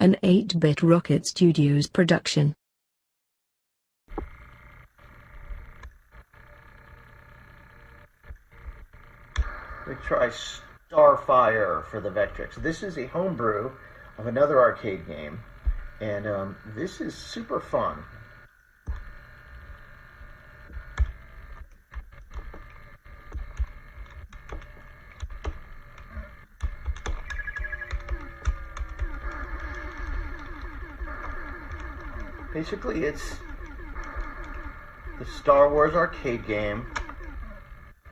an 8-bit Rocket Studios production. We try Starfire for the Vectrex. This is a homebrew of another arcade game, and this is super fun. Basically, it's the Star Wars arcade game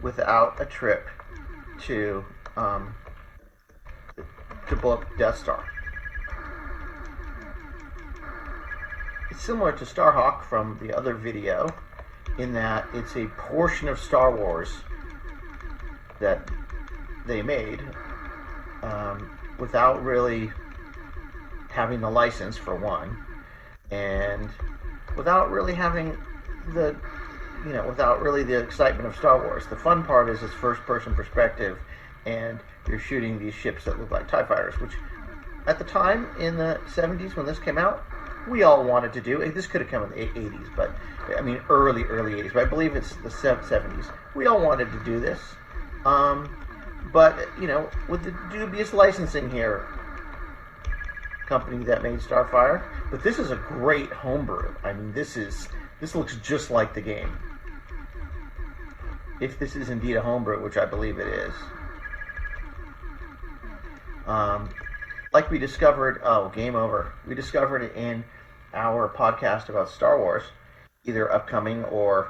without a trip to blow up Death Star. It's similar to Starhawk from the other video in that it's a portion of Star Wars that they made without really having the license, for one, and without really having the without really the excitement of Star Wars. The fun part is its first-person perspective, and you're shooting these ships that look like TIE fighters, which at the time in the 70s when this came out, we all wanted to do. This could have come in the 80s, but I mean early 80s, but I believe it's the 70s. We all wanted to do this, but with the dubious licensing here, company that made Starfire. But this is a great homebrew. I mean, this looks just like the game. If this is indeed a homebrew, which I believe it is. Like we discovered, game over. We discovered it in our podcast about Star Wars, either upcoming or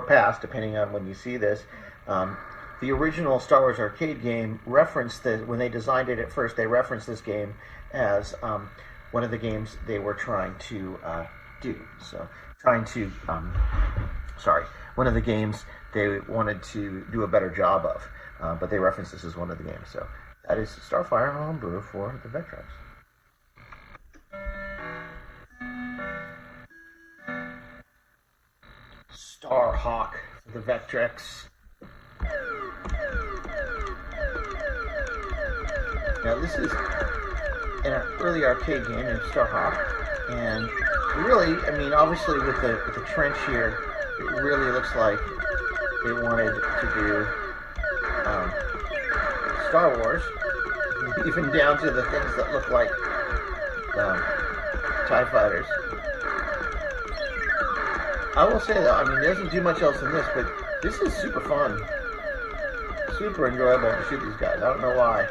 past, depending on when you see this. The original Star Wars arcade game referenced this, when they designed it at first, they referenced this game as one of the games they were trying to do. So, one of the games they wanted to do a better job of, but they referenced this as one of the games. So, that is Starfire homebrew for the Vectrex. Starhawk for the Vectrex. Now, this is an early arcade game named Starhawk, and really, I mean, obviously with the trench here, it really looks like they wanted to do Star Wars, even down to the things that look like TIE fighters. I will say though, I mean, there doesn't do much else in this, but this is super fun, super enjoyable to shoot these guys. I don't know why.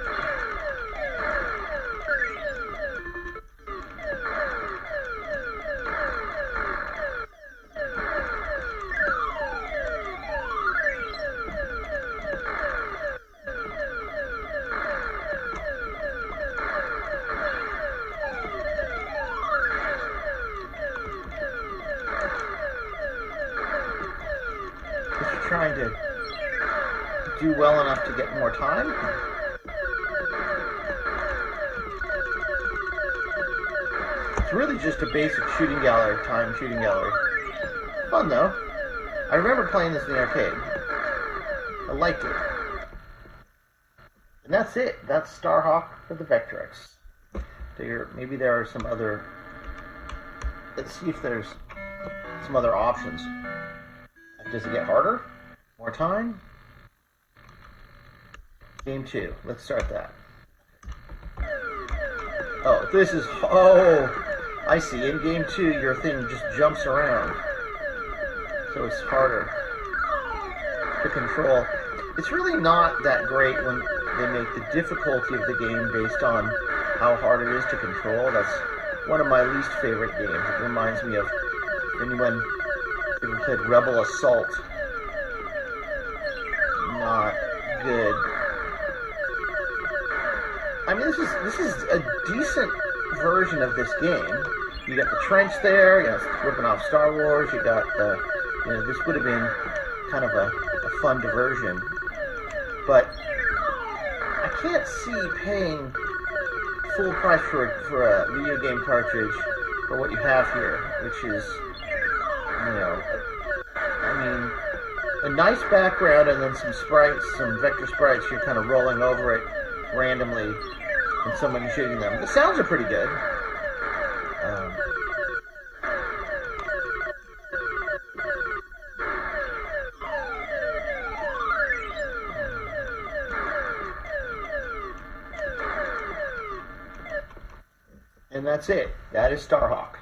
Trying to do well enough to get more time. It's really just a basic shooting gallery, shooting gallery. Fun though. I remember playing this in the arcade. I liked it. And that's it. That's Starhawk for the Vectrex. Maybe there are some other... Let's see if there's some other options. Does it get harder? More time? Game 2. Let's start that. Oh, this is... Oh! I see. In Game 2, your thing just jumps around. So it's harder to control. It's really not that great when they make the difficulty of the game based on how hard it is to control. That's one of my least favorite games. It reminds me of anyone who played Rebel Assault. Not good. I mean, this is a decent version of this game. You got the trench there, ripping off Star Wars. You got the, this would have been kind of a fun diversion. But I can't see paying full price for a video game cartridge for what you have here, which is, I mean, a nice background and then some sprites, some vector sprites. You're kind of rolling over it randomly and someone shooting them. The sounds are pretty good. And that's it. That is Starhawk.